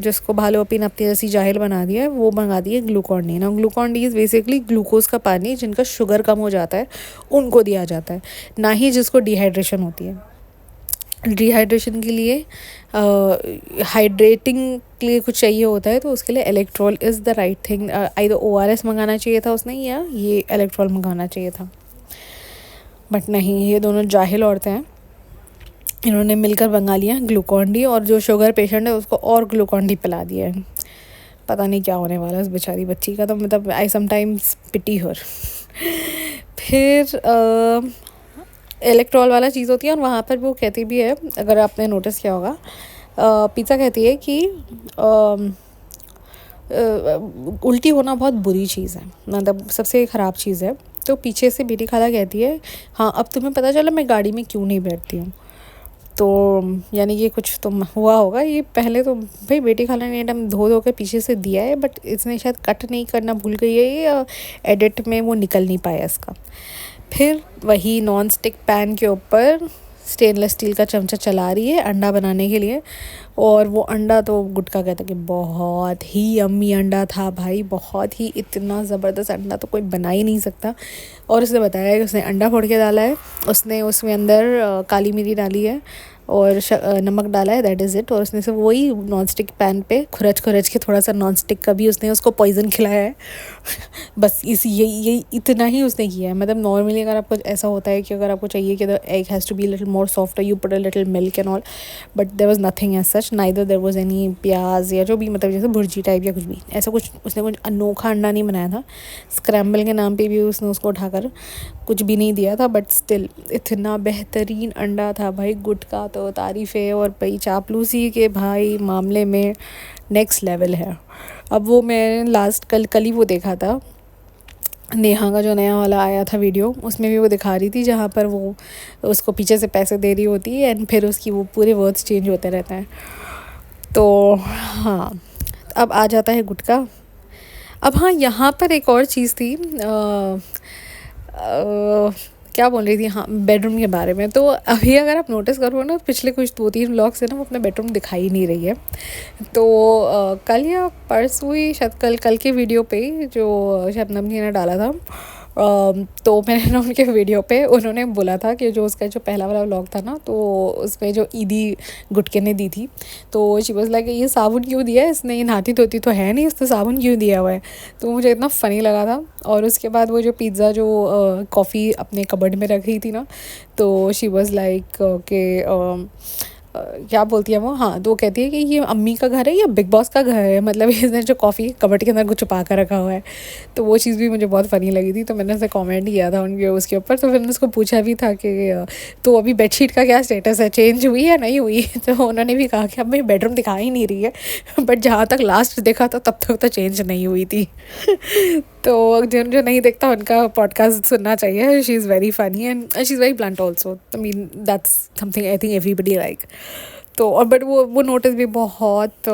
जिसको भालो अपनी अपनी जैसी जाहिल बना दिया है, वो मंगा दिए ग्लूकॉन डी ना। Glucon D is basically glucose का पानी, जिनका शुगर कम हो जाता है उनको दिया जाता है, ना ही जिसको डिहाइड्रेशन होती है। डिहाइड्रेशन के लिए हाइड्रेटिंग के लिए कुछ चाहिए होता है, तो उसके लिए Electral is the right thing. Either ORS मंगाना चाहिए था उसने, या ये इलेक्ट्रॉल मंगाना चाहिए था, बट नहीं, ये दोनों जाहिल औरतें हैं, इन्होंने मिलकर मंगा लिया ग्लूकॉन डी, और जो शुगर पेशेंट है उसको और ग्लूकॉन डी पिला दिया है। पता नहीं क्या होने वाला है उस बेचारी बच्ची का, तो मतलब आई समटाइम्स पिटी हर। फिर इलेक्ट्रॉल वाला चीज़ होती है, और वहाँ पर वो कहती भी है, अगर आपने नोटिस किया होगा, पिज़्ज़ा कहती है कि उल्टी होना बहुत बुरी चीज़ है, मतलब सबसे ख़राब चीज़ है। तो पीछे से बेटी खाला कहती है, हाँ अब तुम्हें पता चला मैं गाड़ी में क्यों नहीं बैठती हूँ। तो यानी कि कुछ तो हुआ होगा। ये पहले तो भाई बेटी खाला ने एकदम धो धो के पीछे से दिया है, बट इसने शायद कट नहीं करना भूल गई है, या एडिट में वो निकल नहीं पाया इसका। फिर वही नॉन स्टिक पैन के ऊपर स्टेनलेस स्टील का चमचा चला रही है अंडा बनाने के लिए। और वो अंडा तो गुटका कहता कि बहुत ही यम्मी अंडा था भाई, बहुत ही, इतना ज़बरदस्त अंडा तो कोई बना ही नहीं सकता। और उसने बताया कि उसने अंडा फोड़ के डाला है, उसने उसमें अंदर काली मिर्ची डाली है और नमक डाला है, दैट इज़ इट। और उसने सिर्फ वही नॉन स्टिक पैन पे खुरच के थोड़ा सा नॉन स्टिक का भी उसने उसको पॉइज़न खिलाया है। बस यही इतना ही उसने किया है। मतलब नॉर्मली अगर आपको ऐसा होता है कि अगर आपको चाहिए कि the egg has to be little more soft, you put a little milk and all, but there was nothing as such, neither there was any प्याज या जो भी, मतलब जैसे भुर्जी टाइप या कुछ भी ऐसा कुछ। उसने कुछ अनोखा अंडा नहीं बनाया था। स्क्रैम्बल के नाम पे भी उसने उसको उठाकर कुछ भी नहीं दिया था, बट स्टिल इतना बेहतरीन अंडा था भाई। गुटका तो तारीफ़ है, और भाई चापलूसी के भाई मामले में नेक्स्ट लेवल है। अब वो मैं लास्ट कल ही वो देखा था, नेहा का जो नया वाला आया था वीडियो, उसमें भी वो दिखा रही थी, जहाँ पर वो उसको पीछे से पैसे दे रही होती है एंड फिर उसकी वो पूरे वर्ड्स चेंज होते रहते हैं। तो हाँ, अब आ जाता है गुटका। अब हाँ, यहाँ पर एक और चीज़ थी, क्या बोल रही थी, हाँ बेडरूम के बारे में। तो अभी अगर आप नोटिस करो ना, पिछले कुछ 2-3 व्लॉग से ना वो अपना बेडरूम दिखाई नहीं रही है। तो कल या परसों ही शायद, कल के वीडियो पे जो शबनम जी ने डाला था, तो मैंने ना उनके वीडियो पे उन्होंने बोला था कि जो उसका जो पहला वाला व्लॉग था ना, तो उसमें जो ईदी गुटके ने दी थी, तो शी वाज़ लाइक ये साबुन क्यों दिया है इसने, ये नहाती धोती तो है नहीं, इसने साबुन क्यों दिया हुआ है। तो मुझे इतना फ़नी लगा था। और उसके बाद वो जो पिज़्ज़ा जो कॉफ़ी अपने कबर्ड में रख रही थी ना, तो शी वाज़ लाइक के क्या बोलती है वो, हाँ, तो वो कहती है कि ये अम्मी का घर है या बिग बॉस का घर है, मतलब इसने जो कॉफ़ी कबर्ड के अंदर कुछ छुपा कर रखा हुआ है। तो वो चीज़ भी मुझे बहुत फ़नी लगी थी, तो मैंने उसे कमेंट किया था उनके उसके ऊपर। तो फिर मैंने उसको पूछा भी था कि तो अभी बेडशीट का क्या स्टेटस है, चेंज हुई या नहीं हुई। तो उन्होंने भी कहा कि अब मेरी बेडरूम दिखा ही नहीं रही है, बट जहाँ तक लास्ट देखा था तब तक तो चेंज नहीं हुई थी। तो जो नहीं देखता उनका पॉडकास्ट सुनना चाहिए। She is very funny and she is very blunt also. I mean that's something I think everybody like. तो और बट वो नोटिस भी बहुत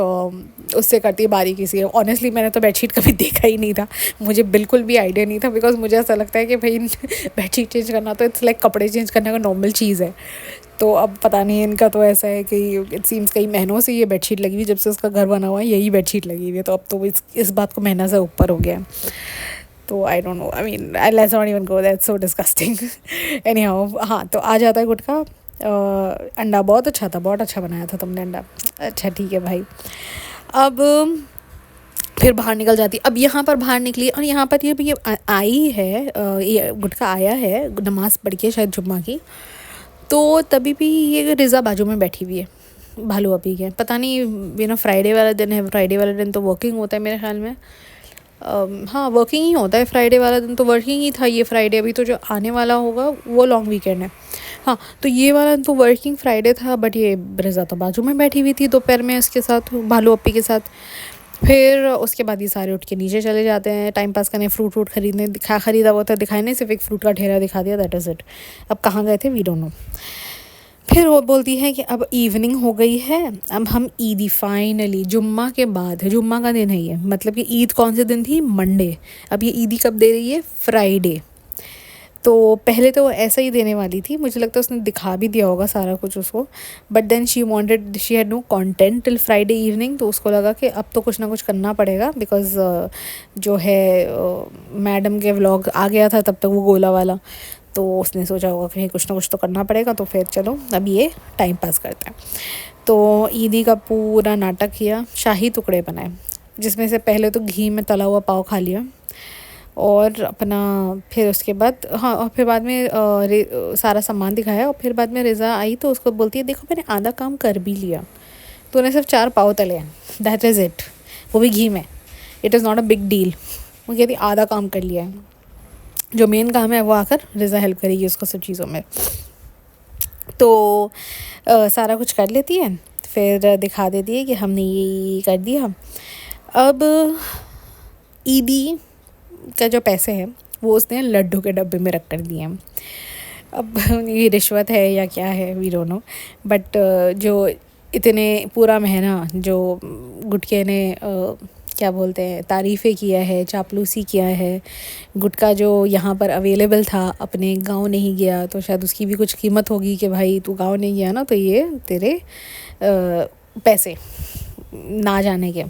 उससे करती है, बारीकी से। ऑनेस्टली मैंने तो बेडशीट कभी देखा ही नहीं था, मुझे बिल्कुल भी आइडिया नहीं था, बिकॉज मुझे ऐसा लगता है कि भाई बेडशीट चेंज करना तो इट्स लाइक कपड़े चेंज करने का नॉर्मल चीज़ है। तो अब पता नहीं, इनका तो ऐसा है कि इट सीम्स कई महीनों से ये बेडशीट लगी हुई, जब से उसका घर बना हुआ है यही बेडशीट लगी हुई है। तो अब तो इस बात को महीना से ऊपर हो गया। तो I don't know, I mean let's not even go, that's so disgusting. Any how, हाँ, तो आ जाता है गुटका। अंडा बहुत अच्छा था, बहुत अच्छा बनाया था तुमने अंडा, अच्छा ठीक है भाई। अब फिर बाहर निकल जाती। अब यहाँ पर बाहर निकली, और यहाँ पर ये आई है, ये गुटका आया है नमाज़ पढ़ के शायद जुम्मा की। तो तभी भी ये रिज़ा बाजू में बैठी हुई है भालू अभी के, पता नहीं फ्राइडे वाला दिन है, फ्राइडे वाला दिन तो वर्किंग होता है मेरे ख्याल में। हाँ वर्किंग ही होता है फ्राइडे वाला दिन, तो वर्किंग ही था ये फ्राइडे, अभी तो जो आने वाला होगा वो लॉन्ग वीकेंड है। हाँ तो ये वाला तो वर्किंग फ्राइडे था, बट ये रिज़ा तो बाजू में बैठी हुई थी दोपहर में उसके साथ, भालू अप्पी के साथ। फिर उसके बाद ये सारे उठ के नीचे चले जाते हैं टाइम पास करने, फ्रूट वूट खरीदने, खरीदा हुआ था दिखाई नहीं, सिर्फ एक फ्रूट का ढेरा दिखा दिया, दैट इज़ इट। अब कहाँ गए थे वी डोंट नो। फिर वो बोलती है कि अब इवनिंग हो गई है, अब हम ईदी फाइनली, जुम्मा के बाद है, जुम्मा का दिन है ये, मतलब कि ईद कौन से दिन थी, मंडे, अब ये ईदी कब दे रही है, फ्राइडे। तो पहले तो वो ऐसा ही देने वाली थी, मुझे लगता है उसने दिखा भी दिया होगा सारा कुछ उसको, but then she had no content till Friday evening, तो उसको लगा कि अब तो कुछ ना कुछ करना पड़ेगा, बिकॉज जो है मैडम के व्लॉग आ गया था तब तक वो गोला वाला, तो उसने सोचा होगा कि कुछ ना कुछ तो करना पड़ेगा, तो फिर चलो अब ये टाइम पास करते हैं। तो ईदी का पूरा नाटक किया, शाही टुकड़े बनाए, जिसमें से पहले तो घी में तला हुआ पाव खा लिया, और अपना फिर उसके बाद हाँ, और फिर बाद में सारा सामान दिखाया, और फिर बाद में रिज़ा आई तो उसको बोलती है देखो मैंने आधा काम कर भी लिया, तो उन्हें सिर्फ 4 पाव तले हैं, दैट इज़ इट, वो भी घी में, it is not a big deal. वो कहती आधा काम कर लिया है, जो मेन काम है वो आकर रिज़ा हेल्प करेगी उसको सब चीज़ों में। तो सारा कुछ कर लेती है, फिर दिखा देती है कि हमने ये कर दिया। अब ईदी का जो पैसे हैं वो उसने लड्डू के डब्बे में रख कर दिए हैं। अब ये रिश्वत है या क्या है वी डोंट नो, बट जो इतने पूरा महीना जो गुटके ने क्या बोलते हैं तारीफ़ें किया है, चापलूसी किया है, गुटका जो यहाँ पर अवेलेबल था अपने गांव नहीं गया, तो शायद उसकी भी कुछ कीमत होगी कि भाई तू गांव नहीं गया ना, तो ये तेरे पैसे ना जाने के।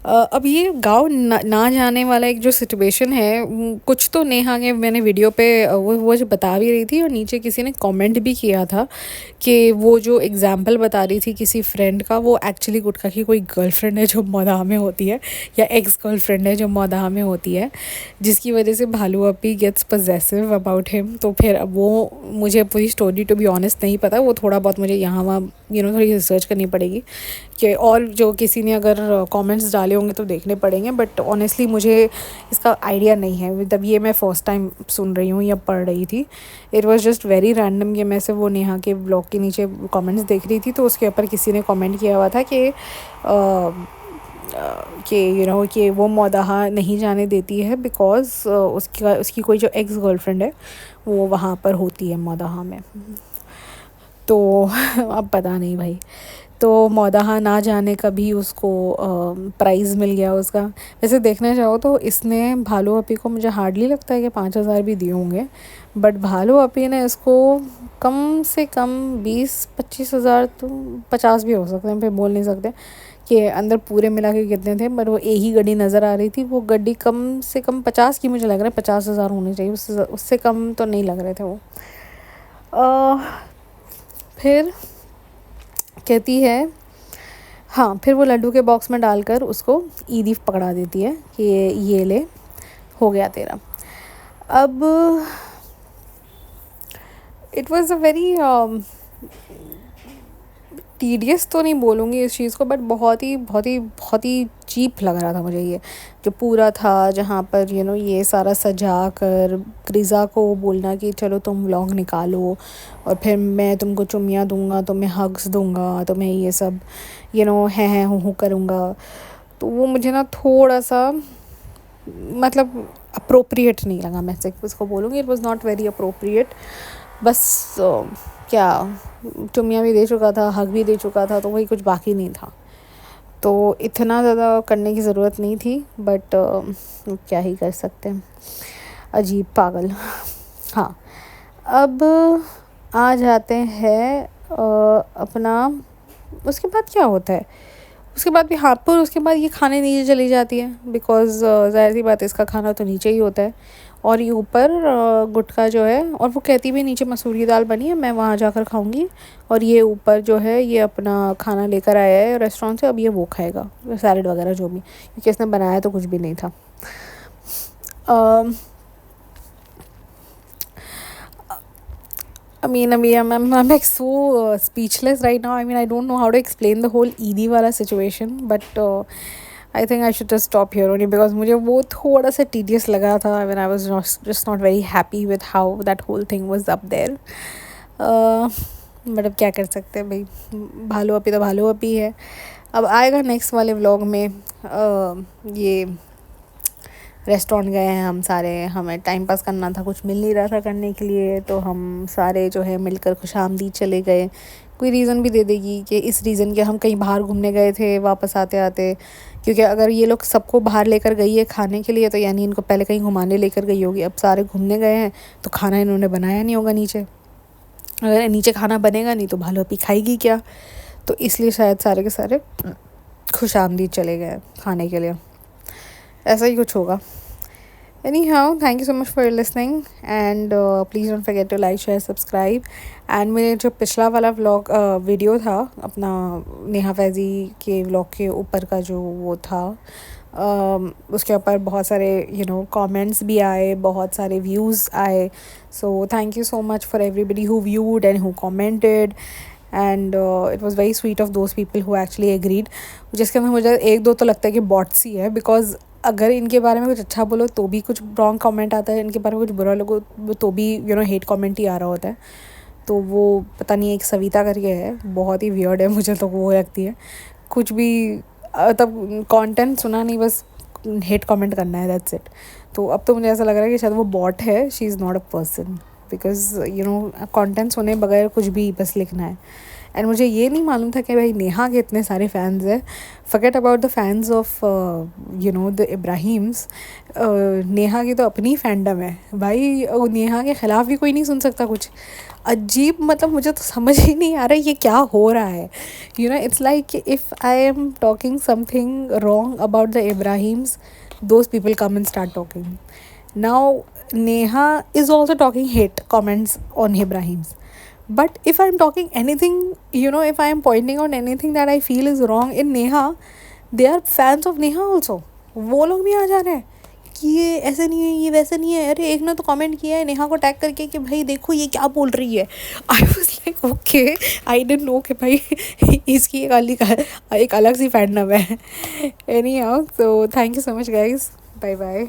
अब ये गाँव ना जाने वाला एक जो सिचुएशन है, कुछ तो नेहा के मैंने वीडियो पे वो जो बता भी रही थी, और नीचे किसी ने कमेंट भी किया था कि वो जो एग्ज़ाम्पल बता रही थी किसी फ्रेंड का, वो एक्चुअली गुटका की कोई गर्लफ्रेंड है जो मौदाह में होती है, या एक्स गर्लफ्रेंड है जो मौदाह में होती है, जिसकी वजह से भालू अप्पी गेट्स पजेसिव अबाउट हिम। तो फिर अब वो मुझे पूरी स्टोरी टू बी ऑनेस्ट नहीं पता, वो थोड़ा बहुत मुझे यहाँ वहाँ थोड़ी रिसर्च करनी पड़ेगी कि, और जो किसी ने अगर कमेंट्स डाले होंगे तो देखने पड़ेंगे, बट ऑनेस्टली मुझे इसका आइडिया नहीं है, मतलब ये मैं फ़र्स्ट टाइम सुन रही हूँ या पढ़ रही थी, it was just very random कि मैं से वो नेहा के ब्लॉग के नीचे कमेंट्स देख रही थी, तो उसके ऊपर किसी ने कमेंट किया हुआ था कि कि वो मौदाहा नहीं जाने देती है बिकॉज़ उसकी कोई जो एक्स गर्लफ्रेंड है वो वहाँ पर होती है मौदाहा में। तो अब पता नहीं भाई, तो मौदाहा ना जाने का भी उसको प्राइज़ मिल गया उसका। वैसे देखने जाओ तो इसने भालू अप्पी को, मुझे हार्डली लगता है कि 5,000 भी दिए होंगे, बट भालू अप्पी ने इसको कम से कम 20-25,000, तो 50 भी हो सकते हैं, फिर बोल नहीं सकते कि अंदर पूरे मिला के कितने थे, बट वो एक ही गड्डी नज़र आ रही थी, वो गड्डी कम से कम 50 की मुझे लग रहा है, 50,000 होनी चाहिए, उससे कम तो नहीं लग रहे थे वो। फिर कहती है हाँ, फिर वो लड्डू के बॉक्स में डालकर उसको ईदी पकड़ा देती है कि ये ले, हो गया तेरा। अब it was a very tedious तो नहीं बोलूँगी इस चीज़ को, बट बहुत ही चीप लग रहा था मुझे ये जो पूरा था, जहाँ पर ये सारा सजा कर रिज़ा को बोलना कि चलो तुम व्लॉग निकालो और फिर मैं तुमको चुम्मियाँ दूँगा, तुम्हें हग्स दूँगा, तुम्हें ये सब है हूँ करूँगा, तो वो मुझे ना थोड़ा सा मतलब अप्रोप्रिएट नहीं लगा, मैं से उसको बोलूँगी, it was not very appropriate. बस क्या चुम्मियाँ भी दे चुका था, हग भी दे चुका था, तो वही कुछ बाकी नहीं था, तो इतना ज़्यादा करने की ज़रूरत नहीं थी, बट क्या ही कर सकते हैं, अजीब पागल। हाँ, अब आ जाते हैं अपना, उसके बाद क्या होता है, उसके बाद भी हाँ, पर उसके बाद ये खाने नीचे चली जाती है, बिकॉज़ ज़ाहिर सी बात है इसका खाना तो नीचे ही होता है, और ये ऊपर गुटका जो है, और वो कहती भी नीचे मसूरी दाल बनी है, मैं वहाँ जाकर खाऊंगी, और ये ऊपर जो है ये अपना खाना लेकर आया है रेस्टोरेंट से, अब ये वो खाएगा सैलड वगैरह जो भी, क्योंकि इसने बनाया तो कुछ भी नहीं था। I'm like so speechless right now. I mean, I don't know how to explain the whole ईदी वाला situation, but I think I should just stop here only because मुझे वो थोड़ा सा tedious लगा था when I was just not very happy with how that whole thing was up there. But अब क्या कर सकते हैं भाई, भालू अपी तो भालू अपी है. अब आएगा नेक्स्ट वाले व्लॉग में. ये रेस्टोरेंट गए हैं हम सारे, हमें टाइम पास करना था, कुछ मिल नहीं रहा था करने के लिए, तो हम सारे जो है मिलकर खुशामदीद चले गए. कोई रीज़न भी दे देगी कि इस रीज़न के हम कहीं बाहर घूमने गए थे वापस आते आते, क्योंकि अगर ये लोग सबको बाहर लेकर गई है खाने के लिए तो यानी इनको पहले कहीं घुमाने लेकर गई होगी. अब सारे घूमने गए हैं तो खाना इन्होंने बनाया नहीं होगा नीचे. अगर नीचे खाना बनेगा नहीं तो भालो पी खाएगी क्या, तो इसलिए शायद सारे के सारे खुशामदीद चले गए खाने के लिए. ऐसा ही कुछ होगा. Anyhow, thank you so much for listening and please don't forget to like, share, subscribe. And मेरे जो पिछला वाला व्लॉग वीडियो था अपना नेहा फैज़ी के व्लॉग के ऊपर का जो वो था, उसके ऊपर बहुत सारे कमेंट्स भी आए, बहुत सारे व्यूज़ आए. सो thank you so much for everybody who viewed and who commented. And it was very sweet of those people who actually agreed, जिसके अंदर मुझे एक दो तो लगता है कि बॉट्स ही है. बिकॉज अगर इनके बारे में कुछ अच्छा बोलो तो भी कुछ रॉन्ग कमेंट आता है, इनके बारे में कुछ बुरा लोगो तो भी हेट कमेंट ही आ रहा होता है. तो वो पता नहीं, एक सविता करके है, बहुत ही वियर्ड है, मुझे तो वो लगती है. कुछ भी तब कंटेंट सुना नहीं, बस हेट कमेंट करना है, दैट्स इट. तो अब तो मुझे ऐसा लग रहा है कि शायद वो बॉट है, she is not a person, because content सुने बगैर कुछ भी बस लिखना है. एंड मुझे ये नहीं मालूम था कि भाई नेहा के इतने सारे फैंस हैं. Forget about the fans of the Ibrahim's. Neha की तो अपनी फैंडम है भाई. नेहा के ख़िलाफ़ भी कोई नहीं सुन सकता कुछ. अजीब, मतलब मुझे तो समझ ही नहीं आ रहा ये क्या हो रहा है. It's like if I am talking something wrong about the Ibrahim's, those people come and start talking. Now Neha is also talking hate comments on Ibrahim's. But if I'm talking anything, if I am pointing out anything that I feel is wrong in Neha, they are fans of Neha also. वो लोग भी आ जा रहे हैं कि ये ऐसे नहीं है, ये वैसे नहीं है. अरे एक ने तो कमेंट किया है नेहा को टैग करके कि भाई देखो ये क्या बोल रही है. I was like okay, I didn't know कि भाई इसकी एक अलग सी फैंडम है. Anyhow, so thank you so much guys, bye bye.